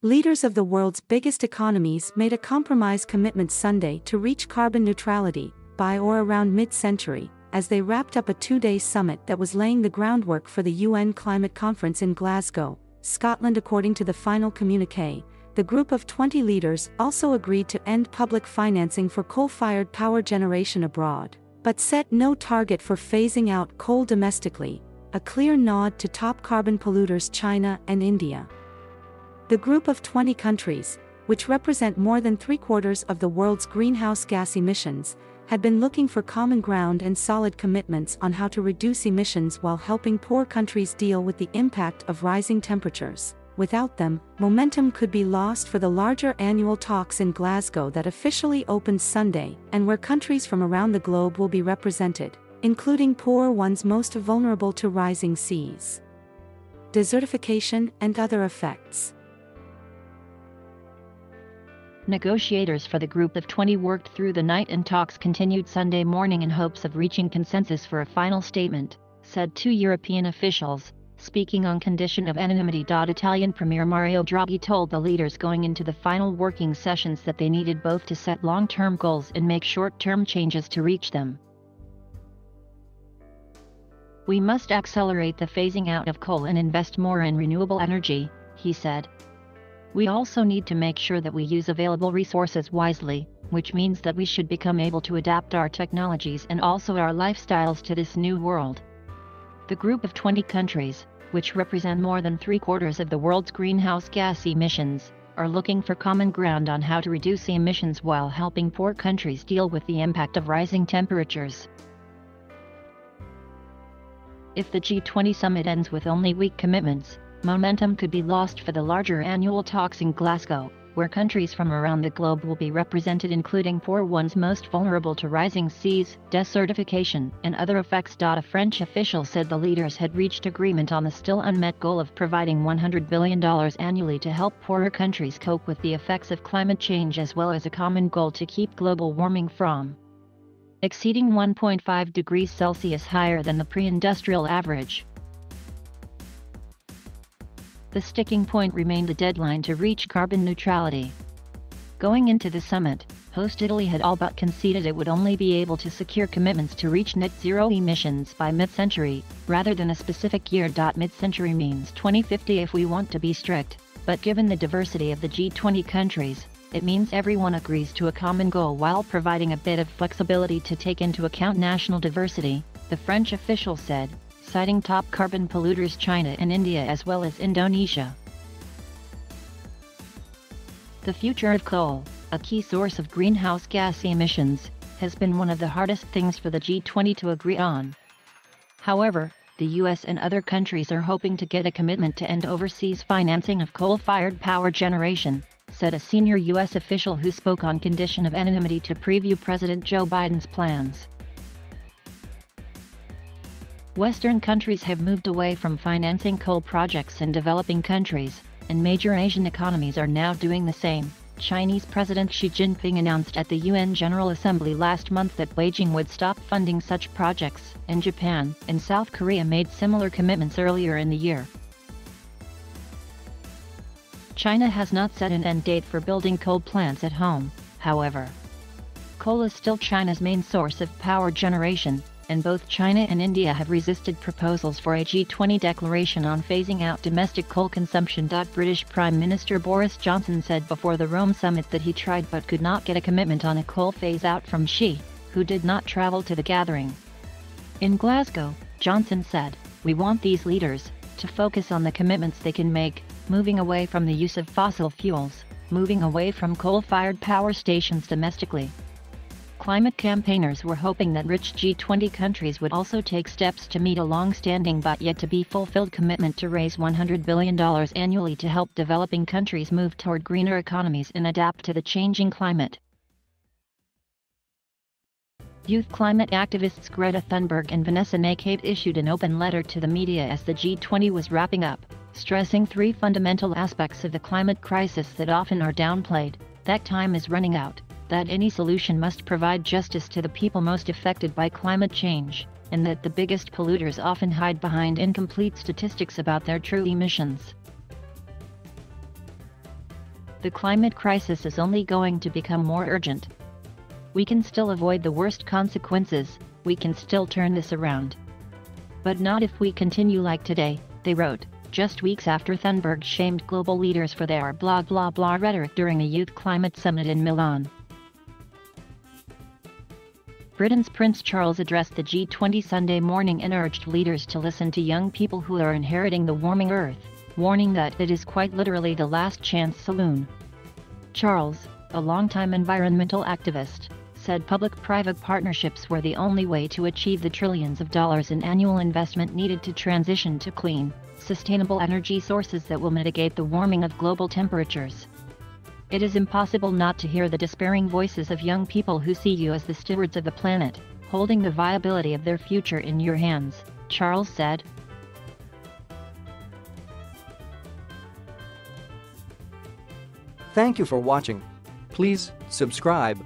Leaders of the world's biggest economies made a compromise commitment Sunday to reach carbon neutrality by or around mid-century, as they wrapped up a two-day summit that was laying the groundwork for the UN climate conference in Glasgow, Scotland. According to the final communique, the group of 20 leaders also agreed to end public financing for coal-fired power generation abroad, but set no target for phasing out coal domestically, a clear nod to top carbon polluters China and India. The group of 20 countries, which represent more than three-quarters of the world's greenhouse gas emissions, had been looking for common ground and solid commitments on how to reduce emissions while helping poor countries deal with the impact of rising temperatures. Without them, momentum could be lost for the larger annual talks in Glasgow that officially opens Sunday, and where countries from around the globe will be represented, including poor ones most vulnerable to rising seas, desertification, and other effects. Negotiators for the group of 20 worked through the night and talks continued Sunday morning in hopes of reaching consensus for a final statement, said two European officials, speaking on condition of anonymity. Italian Premier Mario Draghi told the leaders going into the final working sessions that they needed both to set long-term goals and make short-term changes to reach them. "We must accelerate the phasing out of coal and invest more in renewable energy," he said. "We also need to make sure that we use available resources wisely, which means that we should become able to adapt our technologies and also our lifestyles to this new world." The group of 20 countries, which represent more than three-quarters of the world's greenhouse gas emissions, are looking for common ground on how to reduce emissions while helping poor countries deal with the impact of rising temperatures. If the G20 summit ends with only weak commitments, momentum could be lost for the larger annual talks in Glasgow, where countries from around the globe will be represented, including poor ones most vulnerable to rising seas, desertification, and other effects. A French official said the leaders had reached agreement on the still unmet goal of providing $100 billion annually to help poorer countries cope with the effects of climate change, as well as a common goal to keep global warming from exceeding 1.5 degrees Celsius higher than the pre-industrial average. The sticking point remained the deadline to reach carbon neutrality. Going into the summit, host Italy had all but conceded it would only be able to secure commitments to reach net zero emissions by mid-century, rather than a specific year. Mid-century means 2050 if we want to be strict, but given the diversity of the G20 countries, it means everyone agrees to a common goal while providing a bit of flexibility to take into account national diversity, the French official said, citing top carbon polluters China and India as well as Indonesia. The future of coal, a key source of greenhouse gas emissions, has been one of the hardest things for the G20 to agree on. However, the US and other countries are hoping to get a commitment to end overseas financing of coal-fired power generation, said a senior US official who spoke on condition of anonymity to preview President Joe Biden's plans. Western countries have moved away from financing coal projects in developing countries, and major Asian economies are now doing the same. Chinese President Xi Jinping announced at the UN General Assembly last month that Beijing would stop funding such projects, and Japan and South Korea made similar commitments earlier in the year. China has not set an end date for building coal plants at home, however. Coal is still China's main source of power generation, and both China and India have resisted proposals for a G20 declaration on phasing out domestic coal consumption. British Prime Minister Boris Johnson said before the Rome summit that he tried but could not get a commitment on a coal phase-out from Xi, who did not travel to the gathering. In Glasgow, Johnson said, "We want these leaders to focus on the commitments they can make, moving away from the use of fossil fuels, moving away from coal-fired power stations domestically." Climate campaigners were hoping that rich G20 countries would also take steps to meet a long-standing but yet-to-be-fulfilled commitment to raise $100 billion annually to help developing countries move toward greener economies and adapt to the changing climate. Youth climate activists Greta Thunberg and Vanessa Nakate issued an open letter to the media as the G20 was wrapping up, stressing three fundamental aspects of the climate crisis that often are downplayed: that time is running out, that any solution must provide justice to the people most affected by climate change, and that the biggest polluters often hide behind incomplete statistics about their true emissions. The climate crisis is only going to become more urgent. We can still avoid the worst consequences, we can still turn this around. But not if we continue like today, they wrote, just weeks after Thunberg shamed global leaders for their blah blah blah rhetoric during a youth climate summit in Milan. Britain's Prince Charles addressed the G20 Sunday morning and urged leaders to listen to young people who are inheriting the warming Earth, warning that it is quite literally the last chance saloon. Charles, a longtime environmental activist, said public-private partnerships were the only way to achieve the trillions of dollars in annual investment needed to transition to clean, sustainable energy sources that will mitigate the warming of global temperatures. It is impossible not to hear the despairing voices of young people who see you as the stewards of the planet, holding the viability of their future in your hands, Charles said. Thank you for watching. Please subscribe.